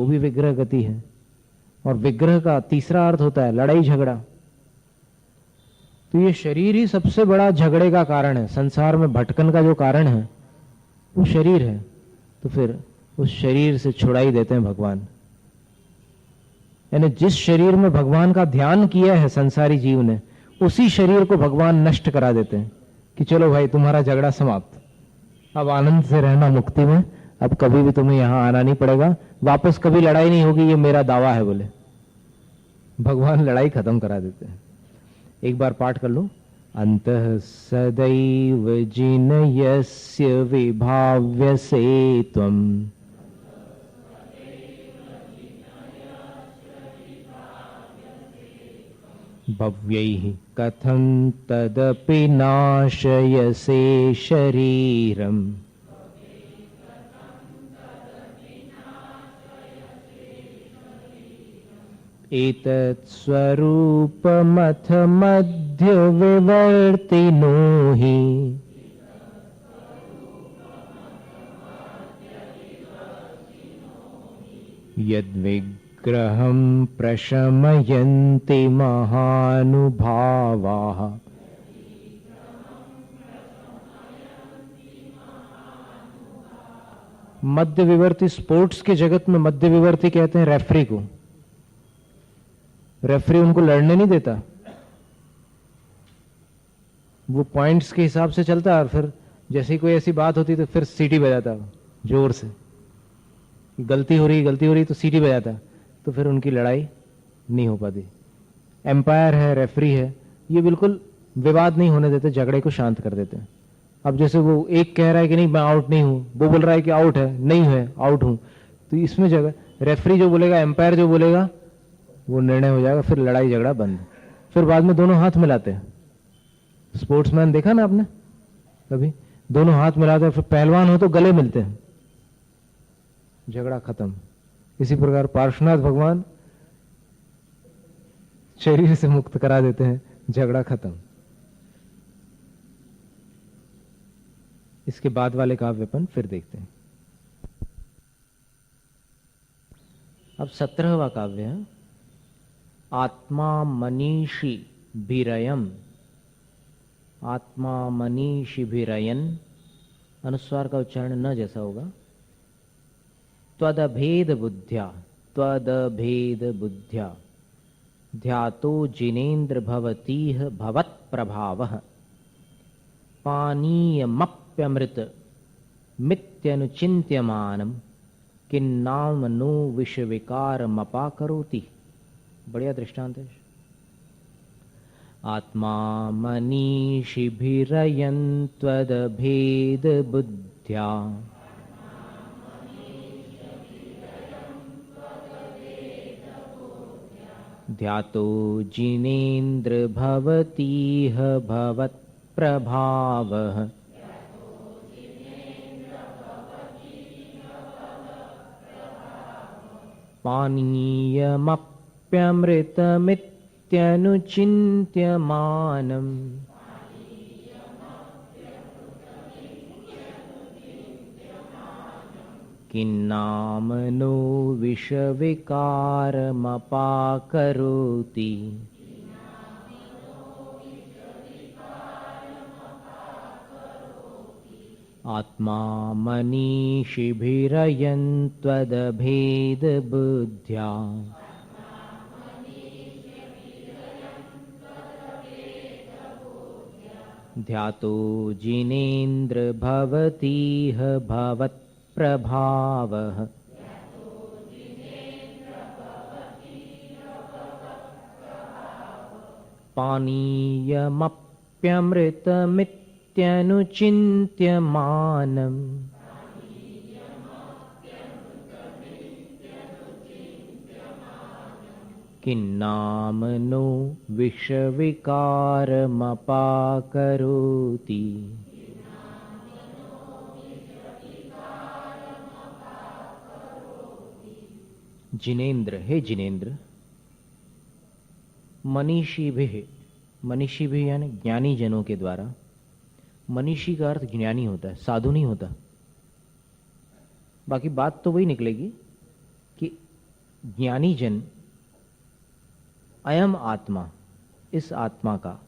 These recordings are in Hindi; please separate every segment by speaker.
Speaker 1: वो भी विग्रह गति है। और विग्रह का तीसरा अर्थ होता है लड़ाई झगड़ा। तो ये शरीर ही सबसे बड़ा झगड़े का कारण है। संसार में भटकन का जो कारण है वो शरीर है। तो फिर उस शरीर से छुड़ाई देते हैं भगवान। यानी जिस शरीर में भगवान का ध्यान किया है संसारी जीव ने, उसी शरीर को भगवान नष्ट करा देते हैं कि चलो भाई तुम्हारा झगड़ा समाप्त, अब आनंद से रहना मुक्ति में, अब कभी भी तुम्हें यहां आना नहीं पड़ेगा, वापस कभी लड़ाई नहीं होगी, ये मेरा दावा है बोले। भगवान लड़ाई खत्म करा देते हैं। एक बार पाठ कर लो। अंतः सदैव जिनयस्य विभाव्यसे त्वम् भव्यैः कथं तदपि नाशयसे शरीरम्। एतत् स्वरूपमथ मध्य विवर्तिनो हि यद्विग्रहं प्रशमयन्ति महानुभावाः। मध्य विवर्ती, स्पोर्ट्स के जगत में मध्य विवर्ती कहते हैं रेफरी को। रेफरी उनको लड़ने नहीं देता, वो पॉइंट्स के हिसाब से चलता है और फिर जैसे ही कोई ऐसी बात होती तो फिर सीटी बजाता जोर से। गलती हो रही तो सीटी बजाता, तो फिर उनकी लड़ाई नहीं हो पाती। एम्पायर है, रेफरी है, ये बिल्कुल विवाद नहीं होने देते, झगड़े को शांत कर देते हैं। अब जैसे वो एक कह रहा है कि नहीं मैं आउट नहीं हूं, वो बोल रहा है कि आउट है, नहीं है आउट हूं, तो इसमें जगह रेफरी जो बोलेगा, एम्पायर जो बोलेगा, वो निर्णय हो जाएगा, फिर लड़ाई झगड़ा बंद। फिर बाद में दोनों हाथ मिलाते हैं। स्पोर्ट्समैन देखा ना आपने कभी, दोनों हाथ मिलाते हैं, फिर पहलवान हो तो गले मिलते हैं, झगड़ा खत्म। इसी प्रकार पार्श्वनाथ भगवान शरीर से मुक्त करा देते हैं, झगड़ा खत्म। इसके बाद वाले काव्यपन फिर देखते हैं। अब 17वां काव्य है आत्मा मनीषी भिरयम। आत्मा मनीषी भिरयन, अनुस्वार का उच्चारण न जैसा होगा। त्वदभेद बुद्ध्या, त्वदभेद बुद्ध्या ध्यातो जिनेन्द्र भवतीह भवत्प्रभावः। पानीयमप्यमृत मित्यनुचिन्त्यमानं किन्नाम नो विषविकारमपाकरोति। बढ़िया दृष्टांत है। आत्मा मनीषिभिरयन् त्वदभेद बुद्ध्या ध्यातो जिनेन्द्र भवतीह भवत्प्रभावः। पानीयमप्यमृतमित्यनुचिन्त्यमानम् किन्नाम नो विषविकारमपाकरोति। आत्मा मनीषिभिरयन् त्वदभेद बुद्ध्या ध्यातो जिनेन्द्र भवतीह भवत्प्रभावः। पानीयमप्यमृतमित्यनुचिन्त्यमानम् किन्नाम नो विषविकारमपाकरोति। जिनेन्द्र, हे जिनेन्द्र, मनीषी भी, मनीषी भी यानी ज्ञानी जनों के द्वारा। मनीषी का अर्थ ज्ञानी होता है, साधु नहीं होता। बाकी बात तो वही निकलेगी कि ज्ञानी जन अयम आत्मा, इस आत्मा का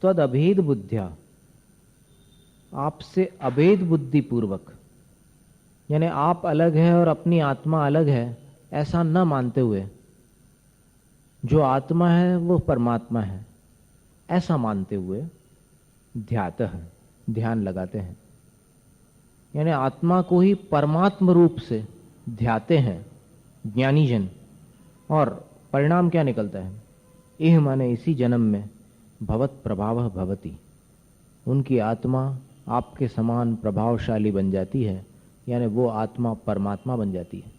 Speaker 1: तद अभेद बुद्धिया, आपसे अभेद बुद्धि पूर्वक, यानी आप अलग है और अपनी आत्मा अलग है ऐसा न मानते हुए, जो आत्मा है वो परमात्मा है ऐसा मानते हुए ध्यातः, ध्यान लगाते हैं। यानी आत्मा को ही परमात्म रूप से ध्याते हैं ज्ञानी जन, और परिणाम क्या निकलता है? इह माने इसी जन्म में भवत प्रभावः भवति, उनकी आत्मा आपके समान प्रभावशाली बन जाती है, यानी वो आत्मा परमात्मा बन जाती है।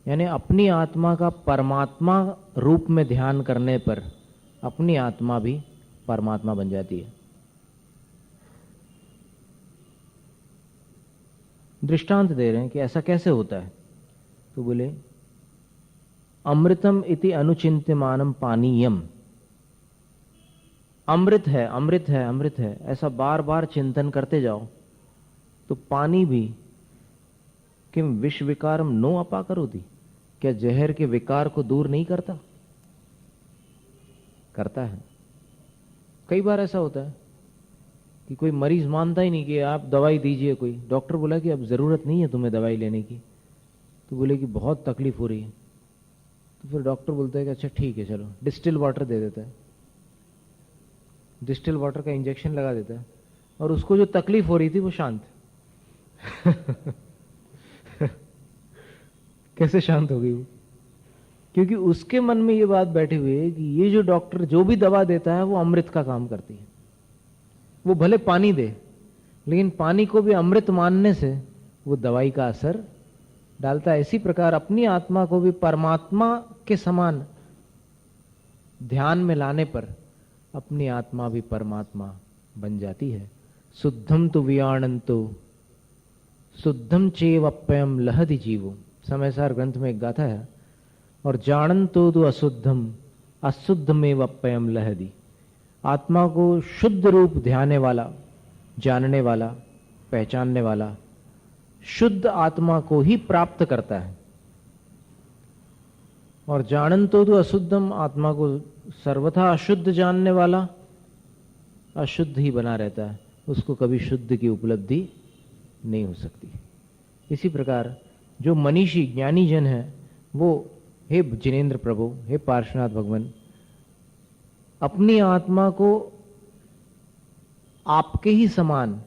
Speaker 1: यानी अपनी आत्मा का परमात्मा रूप में ध्यान करने पर अपनी आत्मा भी परमात्मा बन जाती है। दृष्टांत दे रहे हैं कि ऐसा कैसे होता है। तो बोले अमृतम इति अनुचिंत्यमानम पानीयम, अमृत है अमृत है अमृत है ऐसा बार बार चिंतन करते जाओ तो पानी भी किम विष विकारम नो अपाकरोति, क्या जहर के विकार को दूर नहीं करता? करता है। कई बार ऐसा होता है कि कोई मरीज मानता ही नहीं कि आप दवाई दीजिए, कोई डॉक्टर बोला कि अब जरूरत नहीं है तुम्हें दवाई लेने की, तो बोले कि बहुत तकलीफ हो रही है, तो फिर डॉक्टर बोलता है कि अच्छा ठीक है चलो डिस्टिल वाटर दे देता है, डिस्टिल वाटर का इंजेक्शन लगा देता है और उसको जो तकलीफ हो रही थी वो शांत। कैसे शांत हो गई वो? क्योंकि उसके मन में ये बात बैठी हुई है कि ये जो डॉक्टर जो भी दवा देता है वो अमृत का काम करती है। वो भले पानी दे, लेकिन पानी को भी अमृत मानने से वो दवाई का असर डालता है। इसी प्रकार अपनी आत्मा को भी परमात्मा के समान ध्यान में लाने पर अपनी आत्मा भी परमात्मा बन जाती है। शुद्धम तु वियाणंतो शुद्धम चेवप्यम लहदि जीवो, समयसार ग्रंथ में एक गाथा है, और जानंतो तु अशुद्धम अशुद्धमेवप्यम लहदि, आत्मा को शुद्ध रूप ध्याने वाला, जानने वाला, पहचानने वाला शुद्ध आत्मा को ही प्राप्त करता है, और जानंतो तु अशुद्धम, आत्मा को सर्वथा अशुद्ध जानने वाला अशुद्ध ही बना रहता है, उसको कभी शुद्ध की उपलब्धि नहीं हो सकती। इसी प्रकार जो मनीषी ज्ञानी जन है वो, हे जिनेन्द्र प्रभु, हे पार्श्वनाथ भगवान, अपनी आत्मा को आपके ही समान,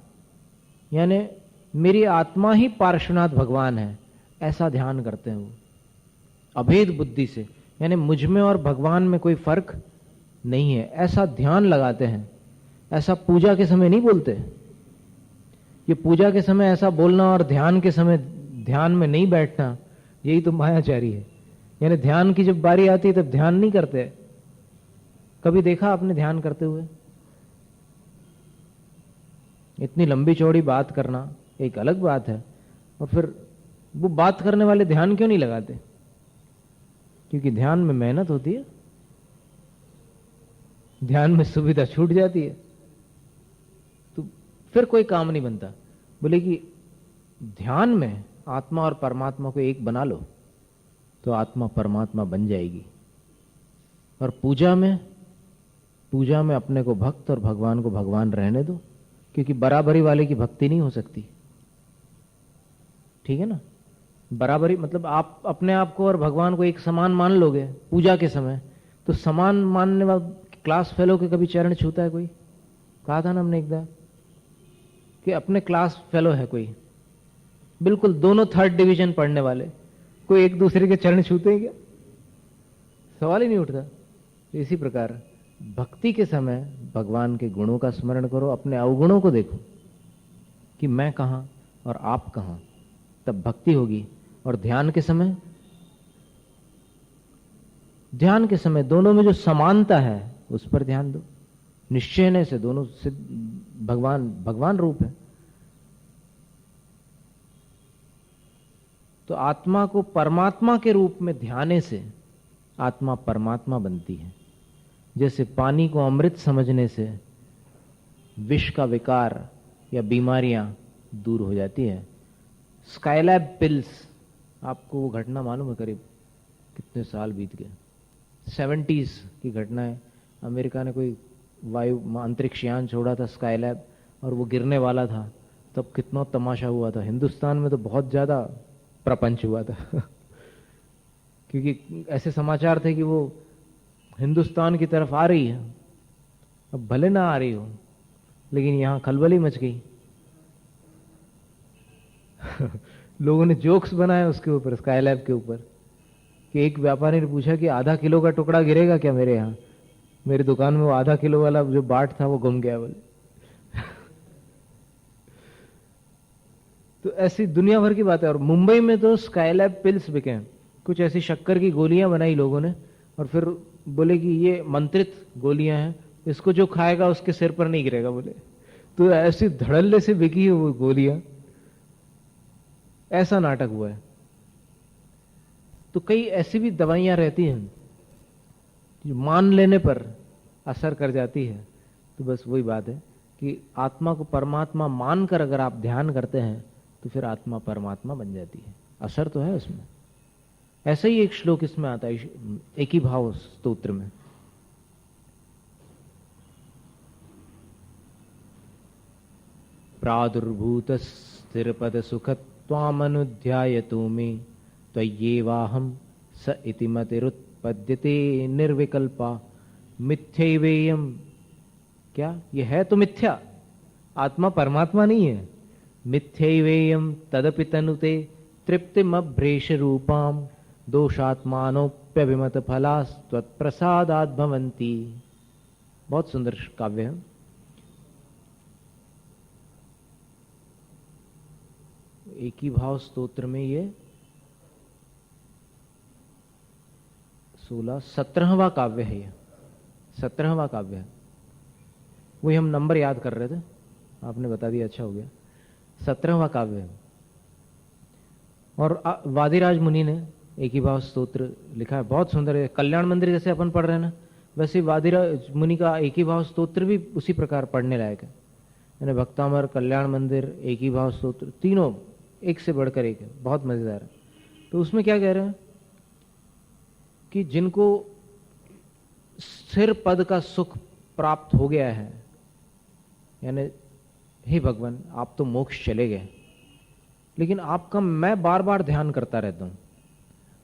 Speaker 1: यानी मेरी आत्मा ही पार्श्वनाथ भगवान है ऐसा ध्यान करते हैं वो अभेद बुद्धि से, यानी मुझ में और भगवान में कोई फर्क नहीं है ऐसा ध्यान लगाते हैं। ऐसा पूजा के समय नहीं बोलते। ये पूजा के समय ऐसा बोलना और ध्यान के समय ध्यान में नहीं बैठना, यही तो मायाचारी है। यानी ध्यान की जब बारी आती है तब ध्यान नहीं करते। कभी देखा आपने ध्यान करते हुए? इतनी लंबी चौड़ी बात करना एक अलग बात है, और फिर वो बात करने वाले ध्यान क्यों नहीं लगाते? क्योंकि ध्यान में मेहनत होती है, ध्यान में सुविधा छूट जाती है, तो फिर कोई काम नहीं बनता। बोले कि ध्यान में आत्मा और परमात्मा को एक बना लो तो आत्मा परमात्मा बन जाएगी, और पूजा में अपने को भक्त और भगवान को भगवान रहने दो, क्योंकि बराबरी वाले की भक्ति नहीं हो सकती। ठीक है ना? बराबरी मतलब आप अपने आप को और भगवान को एक समान मान लोगे पूजा के समय, तो समान मानने वाला क्लास फेलो के कभी चरण छूता है कोई? कहा था ना हमने एक बार कि अपने क्लास फेलो है कोई, बिल्कुल दोनों 3rd डिवीजन पढ़ने वाले, कोई एक दूसरे के चरण छूते हैं क्या? सवाल ही नहीं उठता। इसी प्रकार भक्ति के समय भगवान के गुणों का स्मरण करो, अपने अवगुणों को देखो कि मैं कहां और आप कहां, तब भक्ति होगी। और ध्यान के समय दोनों में जो समानता है उस पर ध्यान दो। निश्चय से दोनों भगवान रूप है। तो आत्मा को परमात्मा के रूप में ध्याने से आत्मा परमात्मा बनती है। जैसे पानी को अमृत समझने से विष का विकार या बीमारियां दूर हो जाती है, स्काईलैब पिल्स, आपको वो घटना मालूम है? करीब कितने साल बीत गए, 70s की घटना है। अमेरिका ने कोई वायु अंतरिक्ष यान छोड़ा था स्काईलैब, और वो गिरने वाला था। तब कितना तमाशा हुआ था। हिंदुस्तान में तो बहुत ज्यादा प्रपंच हुआ था क्योंकि ऐसे समाचार थे कि वो हिंदुस्तान की तरफ आ रही है, अब भले ना आ रही हो, लेकिन यहां खलबली मच गई लोगों ने जोक्स बनाए उसके ऊपर, स्काईलैब के ऊपर, कि एक व्यापारी ने पूछा कि आधा किलो का टुकड़ा गिरेगा क्या मेरे यहाँ? मेरी दुकान में वो आधा किलो वाला जो बाट था वो गुम गया बोले तो ऐसी दुनिया भर की बात है। और मुंबई में तो स्काईलैब पिल्स बिके हैं, कुछ ऐसी शक्कर की गोलियां बनाई लोगों ने, और फिर बोले कि ये मंत्रित गोलियां हैं, इसको जो खाएगा उसके सिर पर नहीं गिरेगा बोले। तो ऐसी धड़ल्ले से बिकी है वो गोलियां, ऐसा नाटक हुआ है। तो कई ऐसी भी दवाइयां रहती हैं जो मान लेने पर असर कर जाती है। तो बस वही बात है कि आत्मा को परमात्मा मानकर अगर आप ध्यान करते हैं तो फिर आत्मा परमात्मा बन जाती है, असर तो है उसमें। ऐसा ही एक श्लोक इसमें आता है एक ही भाव स्तोत्र में। प्रादुर्भूत स्थिरपद सुखत्वामनुध्यायतो मे त्वय्येवाहं स इति मतिरुत्पद्यते निर्विकल्पा मिथ्यैवेयम्। क्या ये है तो मिथ्या, आत्मा परमात्मा नहीं है। मिथ्यैवेयम् तदपि तनुते तृप्तिमभ्रेष रूपाम दोषात्मानोप्यभिमत फलास्त्वत्प्रसादात् भवन्ति। बहुत सुंदर काव्य है। एक ही भाव स्तोत्र में ये 17वां काव्य है, ये 17वां काव्य है। वही हम नंबर याद कर रहे थे, आपने बता दिया, अच्छा हो गया। 17वां काव्य है। और वादिराज मुनि ने एक ही भाव स्तोत्र लिखा है, बहुत सुंदर है। कल्याण मंदिर जैसे अपन पढ़ रहे हैं ना, वैसे वादिराज मुनि का एक ही भाव स्तोत्र भी उसी प्रकार पढ़ने लायक है। यानी भक्तामर, कल्याण मंदिर, एक ही भाव स्तोत्र, तीनों एक से बढ़कर एक है, बहुत मजेदार है। तो उसमें क्या कह रहे हैं कि जिनको स्थिर पद का सुख प्राप्त हो गया है, यानी हे भगवान आप तो मोक्ष चले गए, लेकिन आपका मैं बार बार ध्यान करता रहता हूं,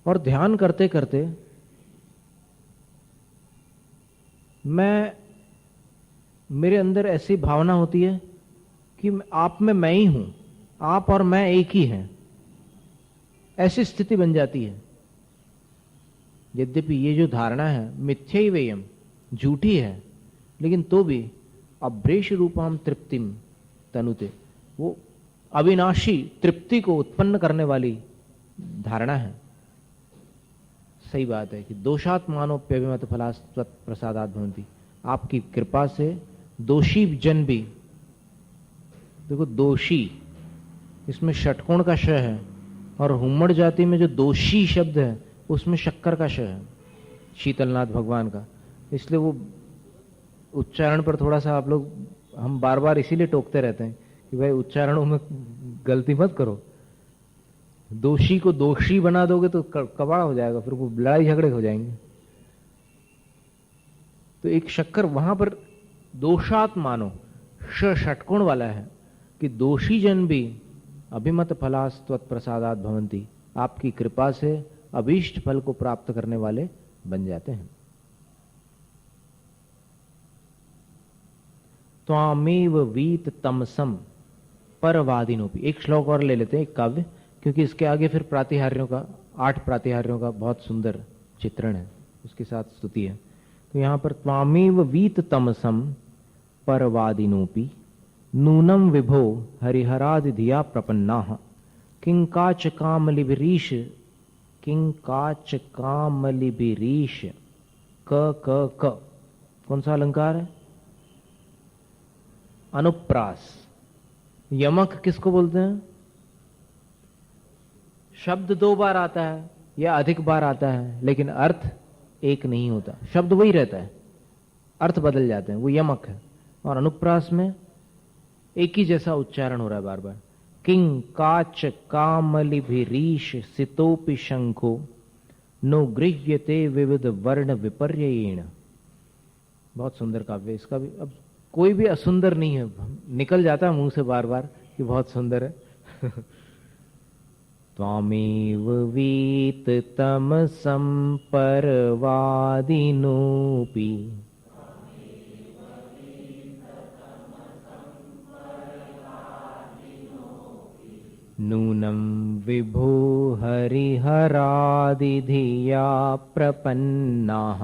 Speaker 1: और ध्यान करते करते मेरे अंदर ऐसी भावना होती है कि आप में मैं ही हूं, आप और मैं एक ही हैं। ऐसी स्थिति बन जाती है। यद्यपि ये जो धारणा है मिथ्यैवेयम्, झूठी है, लेकिन तो भी अभ्रेष रूपाम तृप्तिम तनुते, वो अविनाशी तृप्ति को उत्पन्न करने वाली धारणा है। सही बात है कि दोषात्मानोप्यभिमत फलास्त्वत् प्रसादात् भवन्ति। आपकी कृपा से दोषी जन भी, देखो दोषी इसमें षटकोण का श है, और हुम्मड़ जाति में जो दोषी शब्द है उसमें शक्कर का श है, शीतलनाथ भगवान का। इसलिए वो उच्चारण पर थोड़ा सा आप लोग, हम बार बार इसीलिए टोकते रहते हैं कि भाई उच्चारणों में गलती मत करो। दोषी को दोषी बना दोगे तो कबाड़ हो जाएगा, फिर वो लड़ाई झगड़े हो जाएंगे। तो एक शक्कर वहां पर दोषात मानो, षटकोण वाला है कि दोषी जन भी अभिमत फलास्त्वत् प्रसादात् भवन्ति, आपकी कृपा से अभीष्ट फल को प्राप्त करने वाले बन जाते हैं। त्वामेव वीत तमसम परवादिनोपि। एक श्लोक और ले लेते हैं, एक काव्य, क्योंकि इसके आगे फिर प्रातिहार्यों का, 8 प्रातिहार्यों का बहुत सुंदर चित्रण है, उसके साथ स्तुति है। तो यहां पर त्वामेव वीत तमसम परवादिनोपि नूनम विभो हरिहरादि धिया प्रपन्नाः किंकाच कामलिभिरीश किंकाच कामलिभिरीश। क कौन सा अलंकार है? अनुप्रास। यमक किसको बोलते हैं? शब्द 2 बार आता है या अधिक बार आता है, लेकिन अर्थ एक नहीं होता। शब्द वही रहता है, अर्थ बदल जाते हैं, वो यमक है। और अनुप्रास में एक ही जैसा उच्चारण हो रहा है बार बार। किंग काच कामलिभिरीश सितोपि शंखो नो गृह्यते विविध वर्ण विपर्ययेण। बहुत सुंदर काव्य। इसका भी अब कोई भी असुंदर नहीं है, निकल जाता है मुंह से बार बार कि बहुत सुंदर है। त्वामेव वीत तमसं परवादिनोऽपि नूनं विभो हरिहरादिधिया प्रपन्नाः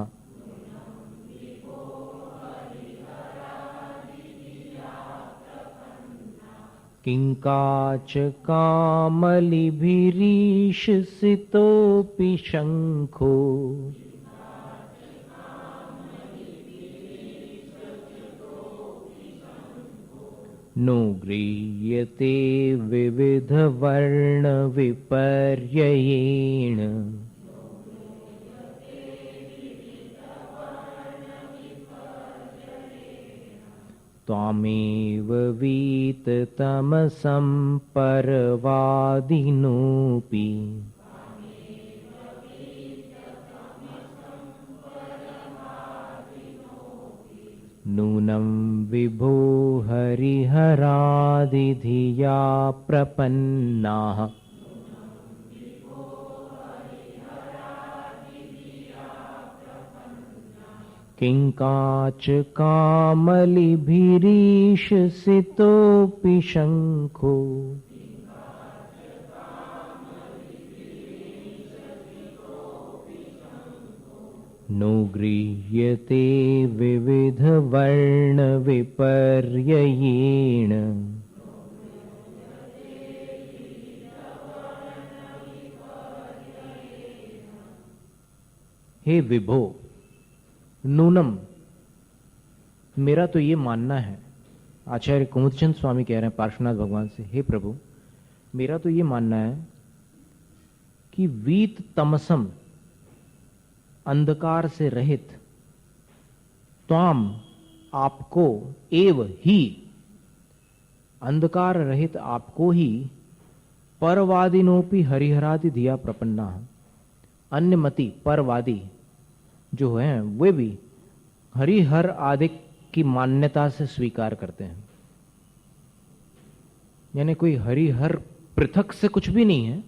Speaker 1: किंकाच कामलिभिरीश सितोपि शंखो नो गृह्यते विविध वर्ण विपर्ययेण। त्वामेव वीत तमसं परवादिनोऽपि नूनं विभो हरिहरादिधिया प्रपन्नाः किंकाच कामलिभिरीश सितोपि शंखो नो गृह्यते विविध वर्ण विपर्ययेण। हे विभो, नूनम, मेरा तो ये मानना है, आचार्य कुमुदचंद स्वामी कह रहे हैं पार्श्वनाथ भगवान से, हे प्रभु मेरा तो ये मानना है कि वीत तमसम, अंधकार से रहित, त्वाम, आपको, एव ही, अंधकार रहित आपको ही, परवादिनोपि हरिहरादि धिया प्रपन्ना, अन्यमति परवादी जो हैं वे भी हरिहर आदि की मान्यता से स्वीकार करते हैं। यानी कोई हरिहर पृथक से कुछ भी नहीं है,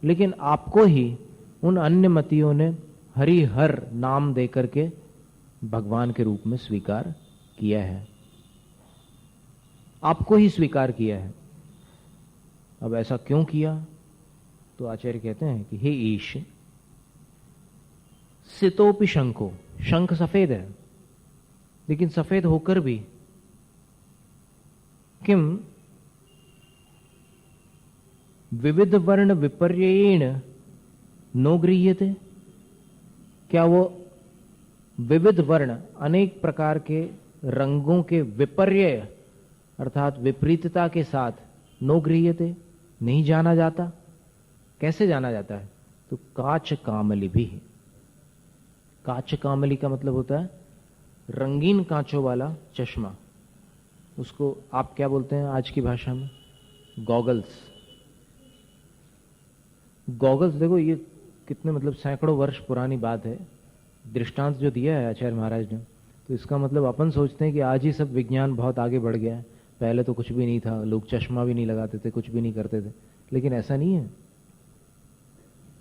Speaker 1: लेकिन आपको ही उन अन्य मतियों ने हरिहर नाम देकर के भगवान के रूप में स्वीकार किया है, आपको ही स्वीकार किया है। अब ऐसा क्यों किया? तो आचार्य कहते हैं कि हे ईश, सितोपि शंखो, शंख सफेद है, लेकिन सफेद होकर भी किम विविध वर्ण विपर्ययेण नो गृह्यते, क्या वो विविध वर्ण, अनेक प्रकार के रंगों के विपर्यय अर्थात विपरीतता के साथ नो गृह्यते, नहीं जाना जाता? कैसे जाना जाता है? तो काच कामली भी, काच कामली का मतलब होता है रंगीन कांचों वाला चश्मा। उसको आप क्या बोलते हैं आज की भाषा में? गॉगल्स। गॉगल्स देखो, ये कितने मतलब सैकड़ों वर्ष पुरानी बात है। दृष्टांत जो दिया है आचार्य महाराज ने, तो इसका मतलब अपन सोचते हैं कि आज ही सब विज्ञान बहुत आगे बढ़ गया है, पहले तो कुछ भी नहीं था, लोग चश्मा भी नहीं लगाते थे, कुछ भी नहीं करते थे, लेकिन ऐसा नहीं है।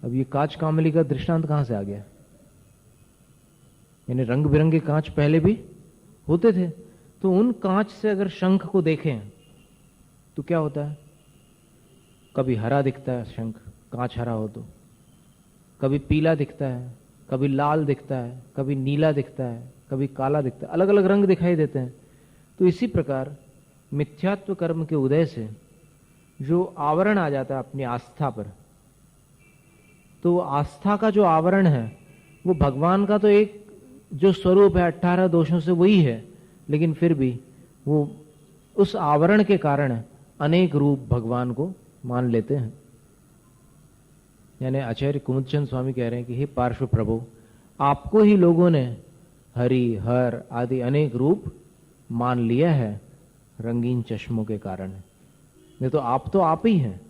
Speaker 1: अब ये कांच कामली का दृष्टांत कहां से आ गया? यानी रंग बिरंगे कांच पहले भी होते थे, तो उन कांच से अगर शंख को देखें तो क्या होता है? कभी हरा दिखता है शंख, कांच हरा हो तो, कभी पीला दिखता है, कभी लाल दिखता है, कभी नीला दिखता है, कभी काला दिखता है, अलग अलग रंग दिखाई देते हैं। तो इसी प्रकार मिथ्यात्व कर्म के उदय से जो आवरण आ जाता है अपनी आस्था पर, तो आस्था का जो आवरण है वो भगवान का तो एक जो स्वरूप है 18 दोषों से वही है, लेकिन फिर भी वो उस आवरण के कारण अनेक रूप भगवान को मान लेते हैं। यानी आचार्य कुमुदचंद स्वामी कह रहे हैं कि हे पार्श्व प्रभु, आपको ही लोगों ने हरि हर आदि अनेक रूप मान लिया है रंगीन चश्मों के कारण। नहीं तो आप ही हैं।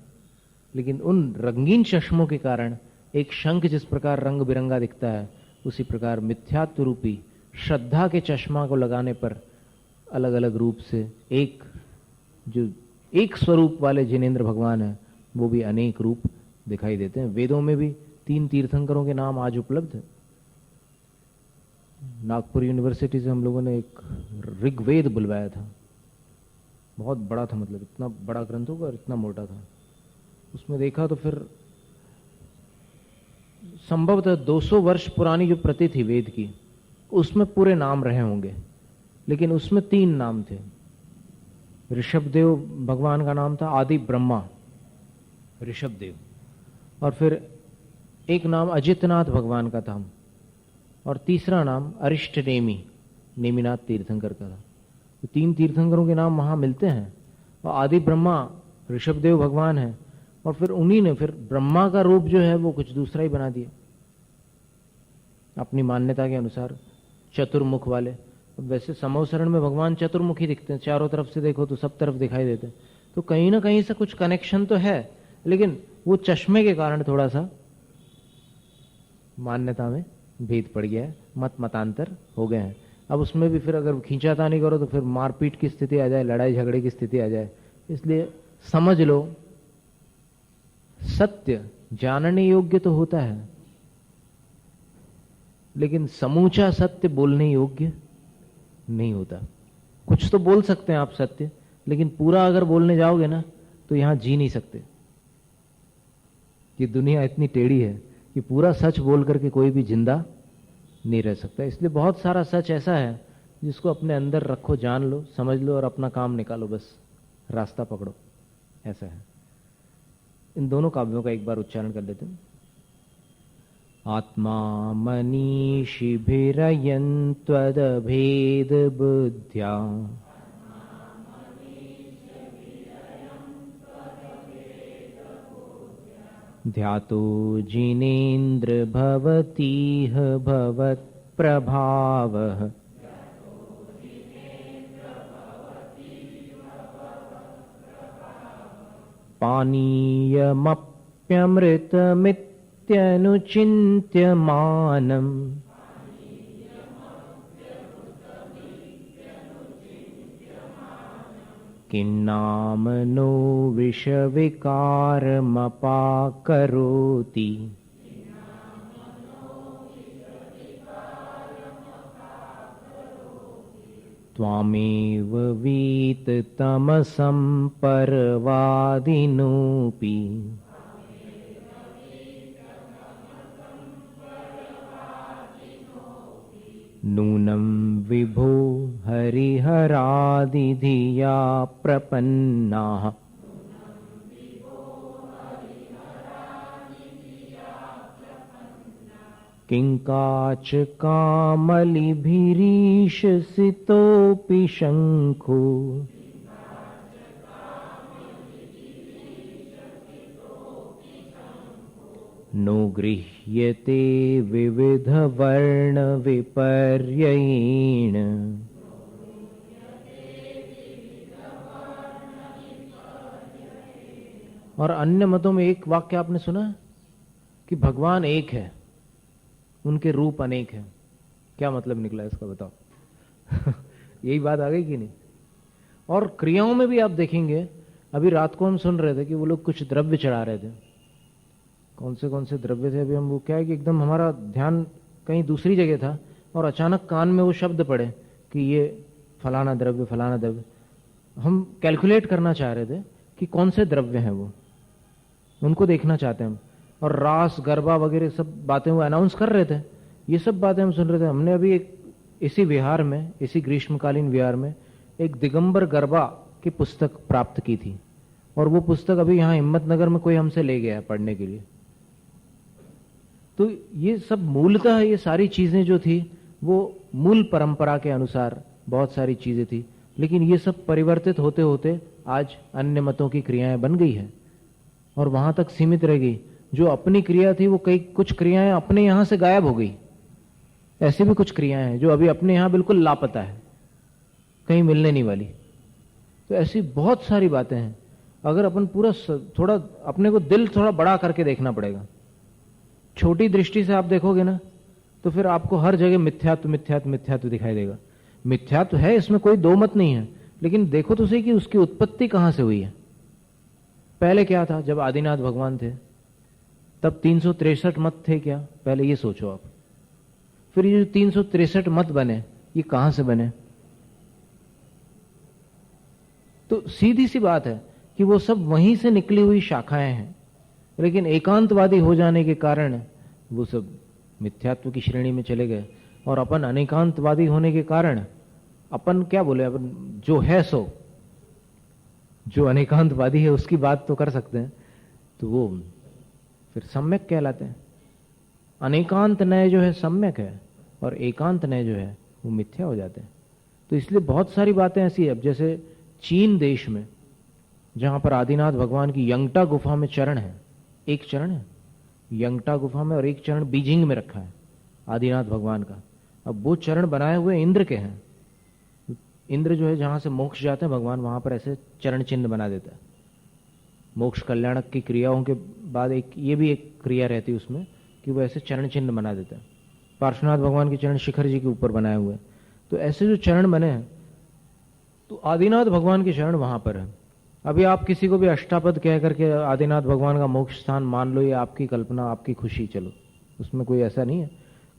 Speaker 1: लेकिन उन रंगीन चश्मों के कारण एक शंख जिस प्रकार रंग बिरंगा दिखता है, उसी प्रकार मिथ्यात्व रूपी श्रद्धा के चश्मा को लगाने पर अलग अलग रूप से एक स्वरूप वाले जिनेंद्र भगवान है, वो भी अनेक रूप दिखाई देते हैं। वेदों में भी 3 तीर्थंकरों के नाम आज उपलब्ध है। नागपुर यूनिवर्सिटी से हम लोगों ने एक ऋग्वेद बुलवाया था, बहुत बड़ा था, मतलब इतना बड़ा ग्रंथ होगा और इतना मोटा था। उसमें देखा तो फिर संभवतः 200 वर्ष पुरानी जो प्रति थी वेद की, उसमें पूरे नाम रहे होंगे, लेकिन उसमें 3 नाम थे। ऋषभदेव भगवान का नाम था आदि ब्रह्मा, ऋषभदेव, और फिर एक नाम अजितनाथ भगवान का था, और तीसरा नाम अरिष्ट नेमिनाथ तीर्थंकर का था। तो 3 तीर्थंकरों के नाम वहां मिलते हैं, और आदि ब्रह्मा ऋषभदेव भगवान है, और फिर उन्हीं ने फिर ब्रह्मा का रूप जो है वो कुछ दूसरा ही बना दिया अपनी मान्यता के अनुसार, चतुर्मुख वाले। वैसे समवसरण में भगवान चतुर्मुखी दिखते हैं, चारों तरफ से देखो तो सब तरफ दिखाई देते हैं। तो कहीं ना कहीं से कुछ कनेक्शन तो है, लेकिन वो चश्मे के कारण थोड़ा सा मान्यता में भेद पड़ गया है, मतांतर हो गए हैं। अब उसमें भी फिर अगर खींचातानी करो तो फिर मारपीट की स्थिति आ जाए, लड़ाई झगड़े की स्थिति आ जाए। इसलिए समझ लो, सत्य जानने योग्य तो होता है, लेकिन समूचा सत्य बोलने योग्य नहीं होता। कुछ तो बोल सकते हैं आप सत्य, लेकिन पूरा अगर बोलने जाओगे ना तो यहां जी नहीं सकते। ये दुनिया इतनी टेढ़ी है कि पूरा सच बोल करके कोई भी जिंदा नहीं रह सकता। इसलिए बहुत सारा सच ऐसा है जिसको अपने अंदर रखो, जान लो, समझ लो और अपना काम निकालो, बस रास्ता पकड़ो, ऐसा है। इन दोनों काव्यों का एक बार उच्चारण कर लेते हैं। आत्मा मनीषिभिरयन् त्वदभेद बुद्ध्या ध्यातो जिनेन्द्र भवतीह भवत्प्रभावः पानीयमप्यमृतमित्यनुचिन्त्यमानम् किन्नाम नो विषविकारमपाकरोति त्वामेव वीततमसं परवादिनोऽपि नूनं विभो हरिहरादिधिया प्रपन्नाः किंकाच कामलिभिरीशसितोऽपि शंखो नो गृह्यते विविधवर्णविपर्ययेण और अन्य मतों में एक वाक्य आपने सुना कि भगवान एक है, उनके रूप अनेक हैं। क्या मतलब निकला इसका, बताओ। यही बात आ गई कि नहीं? और क्रियाओं में भी आप देखेंगे, अभी रात को हम सुन रहे थे कि वो लोग कुछ द्रव्य चढ़ा रहे थे। कौन से द्रव्य थे अभी हम, वो क्या है कि एकदम हमारा ध्यान कहीं दूसरी जगह था और अचानक कान में वो शब्द पड़े कि ये फलाना द्रव्य फलाना द्रव्य। हम कैलकुलेट करना चाह रहे थे कि कौन से द्रव्य हैं वो, उनको देखना चाहते हैं हम। और रास गरबा वगैरह सब बातें वो अनाउंस कर रहे थे, ये सब बातें हम सुन रहे थे। हमने अभी एक इसी विहार में, इसी ग्रीष्मकालीन विहार में एक दिगंबर गरबा की पुस्तक प्राप्त की थी, और वो पुस्तक अभी यहाँ हिम्मतनगर में कोई हमसे ले गया पढ़ने के लिए। तो ये सब मूलतः ये सारी चीजें जो थी वो मूल परंपरा के अनुसार बहुत सारी चीजें थी, लेकिन ये सब परिवर्तित होते होते आज अन्य मतों की क्रियाएं बन गई है और वहां तक सीमित रह गई। जो अपनी क्रिया थी वो कुछ क्रियाएं अपने यहां से गायब हो गई। ऐसी भी कुछ क्रियाएं हैं जो अभी अपने यहां बिल्कुल लापता है, कहीं मिलने नहीं वाली। तो ऐसी बहुत सारी बातें हैं। अगर अपन पूरा थोड़ा अपने को दिल थोड़ा बड़ा करके देखना पड़ेगा। छोटी दृष्टि से आप देखोगे ना तो फिर आपको हर जगह मिथ्यात्व मिथ्यात्व मिथ्यात्व दिखाई देगा। मिथ्यात्व है, इसमें कोई दो मत नहीं है, लेकिन देखो तो सही कि उसकी उत्पत्ति कहां से हुई है। पहले क्या था? जब आदिनाथ भगवान थे तब 363 मत थे क्या? पहले ये सोचो आप। फिर ये जो 363 मत बने ये कहां से बने? तो सीधी सी बात है कि वो सब वहीं से निकली हुई शाखाएं हैं, लेकिन एकांतवादी हो जाने के कारण वो सब मिथ्यात्व की श्रेणी में चले गए। और अपन अनेकांतवादी होने के कारण अपन क्या बोले, अपन जो है सो, जो अनेकांतवादी है उसकी बात तो कर सकते हैं, तो वो फिर सम्यक कहलाते हैं। अनेकांत नय जो है सम्यक है और एकांत नय जो है वो मिथ्या हो जाते हैं। तो इसलिए बहुत सारी बातें ऐसी है। अब जैसे चीन देश में जहां पर आदिनाथ भगवान की यंगटा गुफा में चरण है, एक चरण है यंगटा गुफा में और एक चरण बीजिंग में रखा है आदिनाथ भगवान का। अब वो चरण बनाए हुए इंद्र के हैं। इंद्र जो है जहां से मोक्ष जाते हैं भगवान, वहां पर ऐसे चरण चिन्ह बना देता है। मोक्ष कल्याणक की क्रियाओं के बाद एक ये भी एक क्रिया रहती है उसमें कि वो ऐसे चरण चिन्ह बना देता है। पार्श्वनाथ भगवान के चरण शिखर जी के ऊपर बनाए हुए। तो ऐसे जो चरण बने हैं, तो आदिनाथ भगवान के चरण वहां पर है। अभी आप किसी को भी अष्टापद कह करके आदिनाथ भगवान का मोक्ष स्थान मान लो, ये आपकी कल्पना, आपकी खुशी, चलो उसमें कोई ऐसा नहीं है,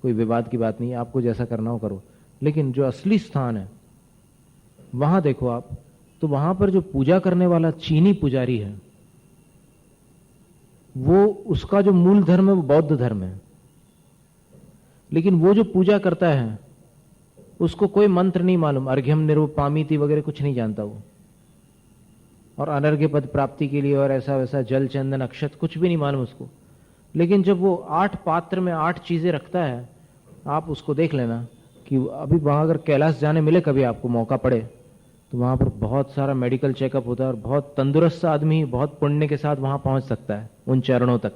Speaker 1: कोई विवाद की बात नहीं है, आपको जैसा करना हो करो। लेकिन जो असली स्थान है वहां देखो आप, तो वहां पर जो पूजा करने वाला चीनी पुजारी है, वो उसका जो मूल धर्म है वो बौद्ध धर्म है, लेकिन वो जो पूजा करता है उसको कोई मंत्र नहीं मालूम, अर्घ्यम निरूपामीति वगैरह कुछ नहीं जानता वो, और अनर्घ्य पद प्राप्ति के लिए और ऐसा वैसा जल चंदन अक्षत कुछ भी नहीं मालूम उसको। लेकिन जब वो 8 पात्र में 8 चीजें रखता है, आप उसको देख लेना कि अभी वहां अगर कैलाश जाने मिले कभी आपको मौका पड़े तो वहां पर बहुत सारा मेडिकल चेकअप होता है और बहुत तंदुरुस्त आदमी बहुत पुण्य के साथ वहां पहुंच सकता है उन चरणों तक।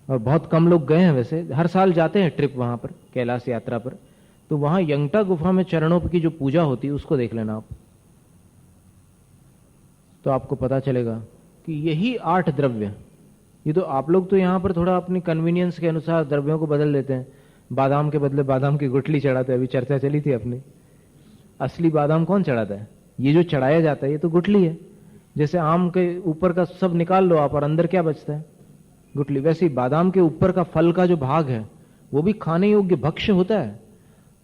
Speaker 1: और बहुत कम लोग गए हैं, वैसे हर साल जाते हैं ट्रिप वहां पर कैलाश यात्रा पर। तो वहां यंगटा गुफा में चरणों की जो पूजा होती है उसको देख लेना आप, तो आपको पता चलेगा कि यही 8 द्रव्य, ये तो आप लोग तो यहां पर थोड़ा अपनी कन्वीनियंस के अनुसार द्रव्यों को बदल देते हैं। बादाम के बदले बादाम की गुठली चढ़ाते हैं, अभी चर्चा चली थी अपनी। असली बादाम कौन चढ़ाता है? ये जो चढ़ाया जाता है ये तो गुठली है। जैसे आम के ऊपर का सब निकाल लो आप और अंदर क्या बचता है? गुठली। वैसे ही बादाम के ऊपर का फल का जो भाग है वो भी खाने योग्य भक्ष्य होता है,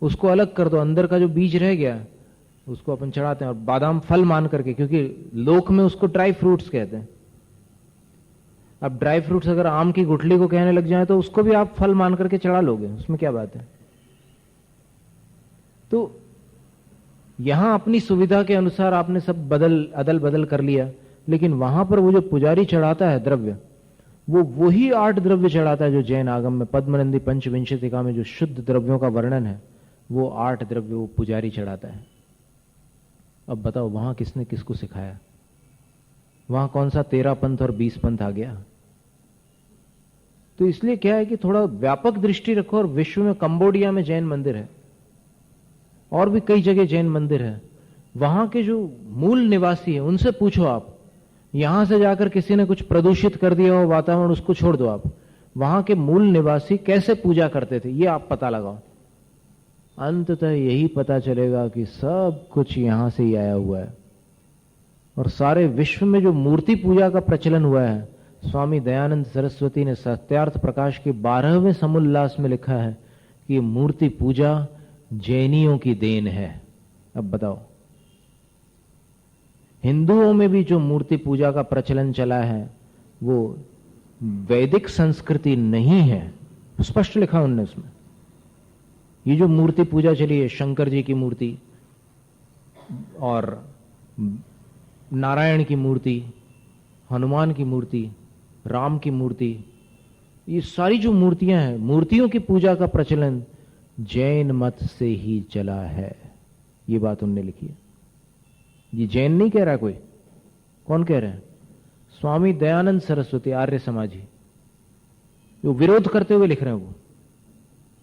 Speaker 1: उसको अलग कर दो, अंदर का जो बीज रह गया उसको अपन चढ़ाते हैं और बादाम फल मान करके, क्योंकि लोक में उसको ड्राई फ्रूट्स कहते हैं। अब ड्राई फ्रूट्स अगर आम की गुठली को कहने लग जाए तो उसको भी आप फल मान करके चढ़ा लोगे, उसमें क्या बात है? तो यहां अपनी सुविधा के अनुसार आपने सब अदल बदल कर लिया, लेकिन वहां पर वो जो पुजारी चढ़ाता है द्रव्य, वो वही 8 द्रव्य चढ़ाता है जो जैन आगम में पद्मनंदी पंचविंशतिका में जो शुद्ध द्रव्यों का वर्णन है, वो 8 द्रव्य वो पुजारी चढ़ाता है। अब बताओ वहां किसने किसको सिखाया? वहां कौन सा 13 पंथ और 20 पंथ आ गया? तो इसलिए क्या है कि थोड़ा व्यापक दृष्टि रखो। और विश्व में कंबोडिया में जैन मंदिर है और भी कई जगह जैन मंदिर है। वहां के जो मूल निवासी है उनसे पूछो आप, यहां से जाकर किसी ने कुछ प्रदूषित कर दिया हो वातावरण, उसको छोड़ दो आप, वहां के मूल निवासी कैसे पूजा करते थे ये आप पता लगाओ। अंततः यही पता चलेगा कि सब कुछ यहां से ही आया हुआ है। और सारे विश्व में जो मूर्ति पूजा का प्रचलन हुआ है, स्वामी दयानंद सरस्वती ने सत्यार्थ प्रकाश के 12वें समुल्लास में लिखा है कि ये मूर्ति पूजा जैनियों की देन है। अब बताओ, हिंदुओं में भी जो मूर्ति पूजा का प्रचलन चला है वो वैदिक संस्कृति नहीं है, स्पष्ट लिखा उन्होंने उसमें। ये जो मूर्ति पूजा चली है, शंकर जी की मूर्ति और नारायण की मूर्ति, हनुमान की मूर्ति, राम की मूर्ति, ये सारी जो मूर्तियां हैं, मूर्तियों की पूजा का प्रचलन जैन मत से ही चला है। ये बात उन्होंने लिखी है। ये जैन नहीं कह रहा कोई, कौन कह रहे हैं? स्वामी दयानंद सरस्वती, आर्य समाजी, जो विरोध करते हुए लिख रहे हैं।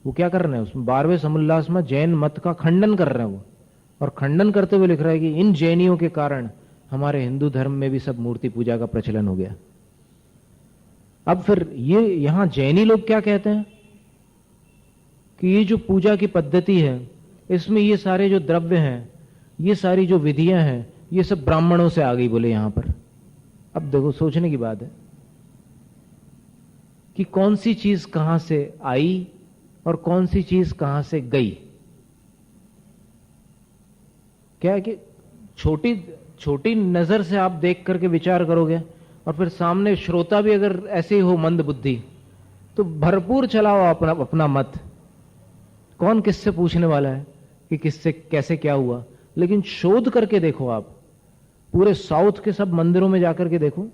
Speaker 1: वो क्या कर रहे हैं उसमें 12वें समुल्लास में जैन मत का खंडन कर रहे हैं वो, और खंडन करते हुए लिख रहा है कि इन जैनियों के कारण हमारे हिंदू धर्म में भी सब मूर्ति पूजा का प्रचलन हो गया। अब फिर ये यहां जैनी लोग क्या कहते हैं कि ये जो पूजा की पद्धति है, इसमें ये सारे जो द्रव्य हैं, ये सारी जो विधियां हैं, ये सब ब्राह्मणों से आ गई बोले यहां पर। अब देखो, सोचने की बात है कि कौन सी चीज कहां से आई और कौन सी चीज कहां से गई। क्या है कि छोटी छोटी नजर से आप देख करके विचार करोगे और फिर सामने श्रोता भी अगर ऐसे ही हो मंद बुद्धि, तो भरपूर चलाओ अपना अपना मत। कौन किससे पूछने वाला है कि किससे कैसे क्या हुआ। लेकिन शोध करके देखो, आप पूरे साउथ के सब मंदिरों में जाकर के देखो,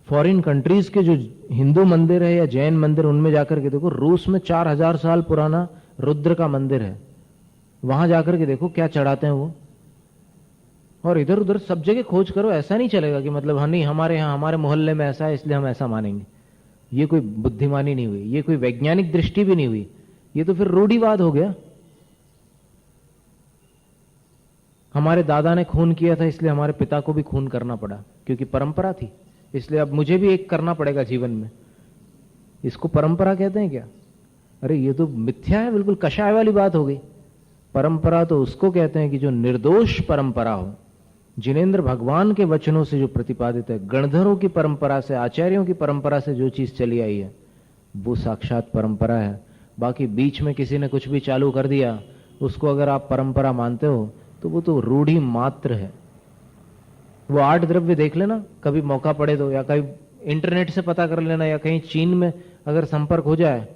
Speaker 1: फॉरेन कंट्रीज के जो हिंदू मंदिर है या जैन मंदिर, उनमें जाकर के देखो। रूस में 4000 साल पुराना रुद्र का मंदिर है, वहां जाकर के देखो क्या चढ़ाते हैं वो। और इधर उधर सब जगह खोज करो। ऐसा नहीं चलेगा कि मतलब हाँ नहीं, हमारे यहां हमारे मोहल्ले में ऐसा है इसलिए हम ऐसा मानेंगे। ये कोई बुद्धिमानी नहीं हुई, ये कोई वैज्ञानिक दृष्टि भी नहीं हुई, ये तो फिर रूढ़िवाद हो गया। हमारे दादा ने खून किया था इसलिए हमारे पिता को भी खून करना पड़ा, क्योंकि परंपरा थी, इसलिए अब मुझे भी एक करना पड़ेगा जीवन में। इसको परंपरा कहते हैं क्या? अरे ये तो मिथ्या है, बिल्कुल कषाय वाली बात हो गई। परंपरा तो उसको कहते हैं कि जो निर्दोष परंपरा हो, जिनेंद्र भगवान के वचनों से जो प्रतिपादित है, गणधरों की परंपरा से, आचार्यों की परंपरा से जो चीज चली आई है, वो साक्षात परंपरा है। बाकी बीच में किसी ने कुछ भी चालू कर दिया, उसको अगर आप परंपरा मानते हो तो वो तो रूढ़ी मात्र है। वो 8 द्रव्य देख लेना कभी मौका पड़े तो, या कहीं इंटरनेट से पता कर लेना, या कहीं चीन में अगर संपर्क हो जाए